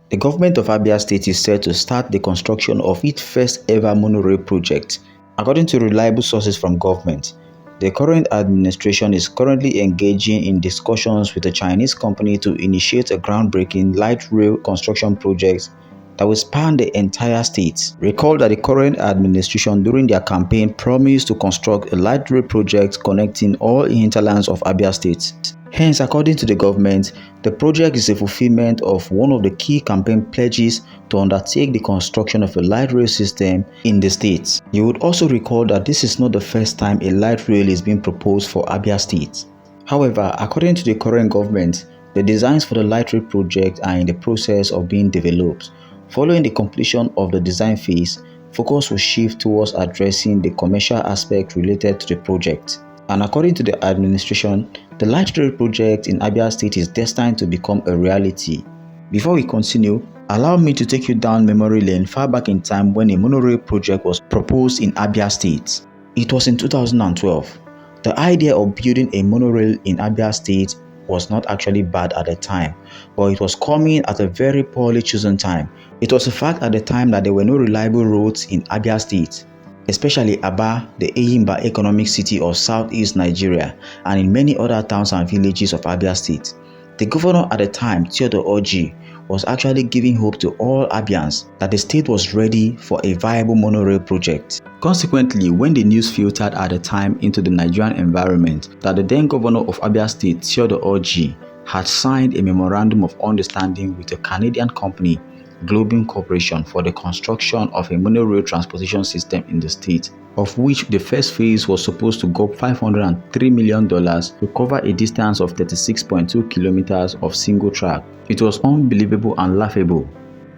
The government of Abia State is set to start the construction of its first ever monorail project. According to reliable sources from government, the current administration is currently engaging in discussions with a Chinese company to initiate a groundbreaking light rail construction project that will span the entire state. Recall that the current administration during their campaign promised to construct a light rail project connecting all hinterlands of Abia State. Hence, according to the government, the project is a fulfillment of one of the key campaign pledges to undertake the construction of a light rail system in the state. You would also recall that this is not the first time a light rail is being proposed for Abia State. However, according to the current government, the designs for the light rail project are in the process of being developed. Following the completion of the design phase, focus will shift towards addressing the commercial aspect related to the project. And according to the administration, the light rail project in Abia State is destined to become a reality. Before we continue, allow me to take you down memory lane far back in time when a monorail project was proposed in Abia State. It was in 2012. The idea of building a monorail in Abia State was not actually bad at the time, but it was coming at a very poorly chosen time. It was a fact at the time that there were no reliable roads in Abia State, especially Aba, the Eyimba economic city of southeast Nigeria, and in many other towns and villages of Abia State. The governor at the time, Theodore Oji, was actually giving hope to all Abians that the state was ready for a viable monorail project. Consequently, when the news filtered at the time into the Nigerian environment that the then governor of Abia State, Theodore Oji, had signed a memorandum of understanding with a Canadian company, Globin Corporation, for the construction of a monorail transportation system in the state, of which the first phase was supposed to go $503 million to cover a distance of 36.2 kilometers of single track. It was unbelievable and laughable.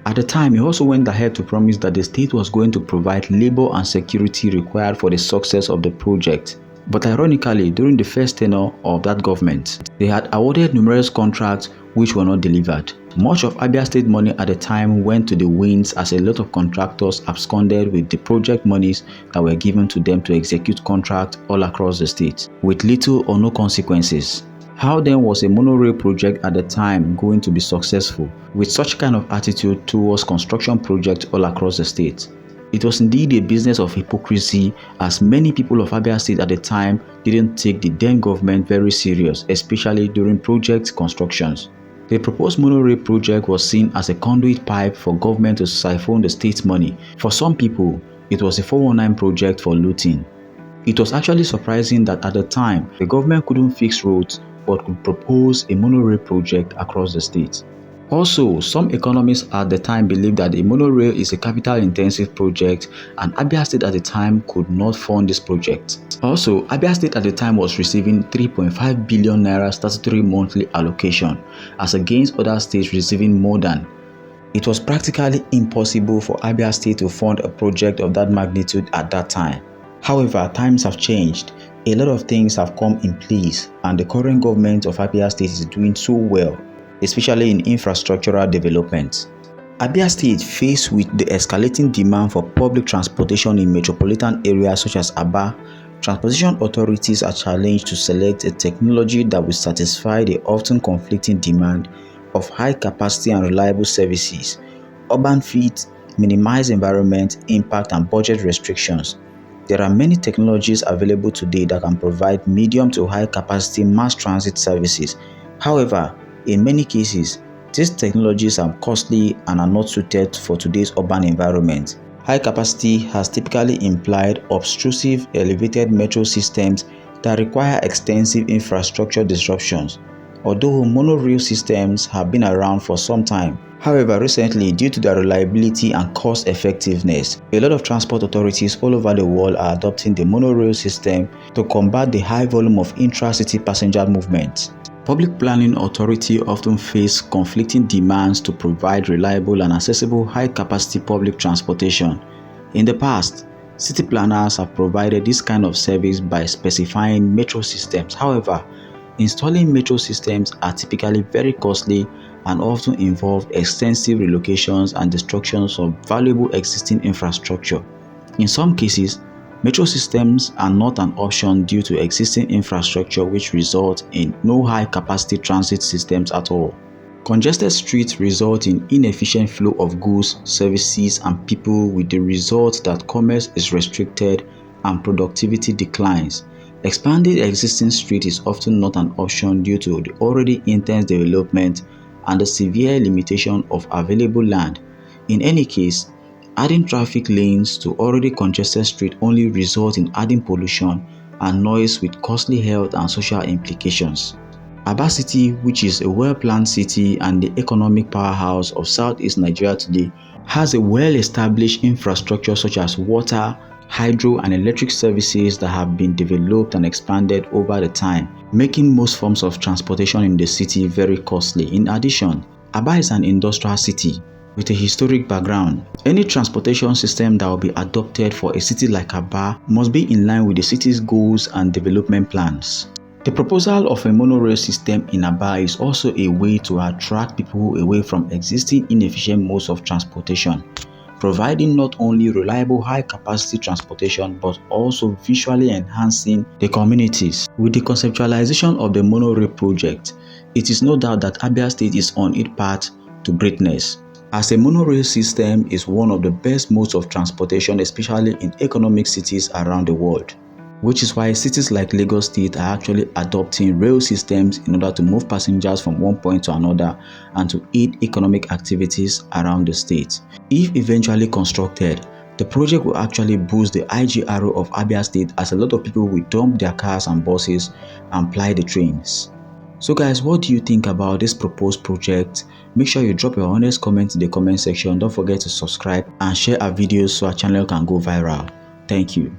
At the time, he also went ahead to promise that the state was going to provide labor and security required for the success of the project. But ironically, during the first tenure of that government, they had awarded numerous contracts which were not delivered. Much of Abia State money at the time went to the winds as a lot of contractors absconded with the project monies that were given to them to execute contracts all across the state, with little or no consequences. How then was a monorail project at the time going to be successful with such kind of attitude towards construction projects all across the state? It was indeed a business of hypocrisy, as many people of Abia State at the time didn't take the then government very serious, especially during project constructions. The proposed monorail project was seen as a conduit pipe for government to siphon the state's money. For some people, it was a 419 project for looting. It was actually surprising that at the time, the government couldn't fix roads but could propose a monorail project across the state. Also, some economists at the time believed that a monorail is a capital-intensive project and Abia State at the time could not fund this project. Also, Abia State at the time was receiving 3.5 billion naira statutory monthly allocation, as against other states receiving more than. It was practically impossible for Abia State to fund a project of that magnitude at that time. However, times have changed. A lot of things have come in place, and the current government of Abia State is doing so well, especially in infrastructural development. Abia State, faced with the escalating demand for public transportation in metropolitan areas such as Aba, transportation authorities are challenged to select a technology that will satisfy the often conflicting demand of high capacity and reliable services, urban fit, minimize environment impact and budget restrictions. There are many technologies available today that can provide medium to high capacity mass transit services. However, in many cases, these technologies are costly and are not suited for today's urban environment. High capacity has typically implied obtrusive elevated metro systems that require extensive infrastructure disruptions, although monorail systems have been around for some time. However, recently, due to their reliability and cost effectiveness, a lot of transport authorities all over the world are adopting the monorail system to combat the high volume of intra-city passenger movement. Public planning authorities often face conflicting demands to provide reliable and accessible high-capacity public transportation. In the past, city planners have provided this kind of service by specifying metro systems. However, installing metro systems are typically very costly and often involve extensive relocations and destructions of valuable existing infrastructure. In some cases, metro systems are not an option due to existing infrastructure, which result in no high-capacity transit systems at all. Congested streets result in inefficient flow of goods, services, and people, with the result that commerce is restricted and productivity declines. Expanding existing streets is often not an option due to the already intense development and the severe limitation of available land. In any case, adding traffic lanes to already congested streets only results in adding pollution and noise with costly health and social implications. Abia City, which is a well-planned city and the economic powerhouse of Southeast Nigeria today, has a well-established infrastructure such as water, hydro and electric services that have been developed and expanded over the time, making most forms of transportation in the city very costly. In addition, Abia is an industrial city with a historic background. Any transportation system that will be adopted for a city like Abia must be in line with the city's goals and development plans. The proposal of a monorail system in Abia is also a way to attract people away from existing inefficient modes of transportation, providing not only reliable high-capacity transportation but also visually enhancing the communities. With the conceptualization of the monorail project, it is no doubt that Abia State is on its path to greatness, as a monorail system is one of the best modes of transportation, especially in economic cities around the world, which is why cities like Lagos State are actually adopting rail systems in order to move passengers from one point to another and to aid economic activities around the state. If eventually constructed, the project will actually boost the IGRO of Abia State, as a lot of people will dump their cars and buses and ply the trains. So guys, what do you think about this proposed project? Make sure you drop your honest comment in the comment section. Don't forget to subscribe and share our videos so our channel can go viral. Thank you.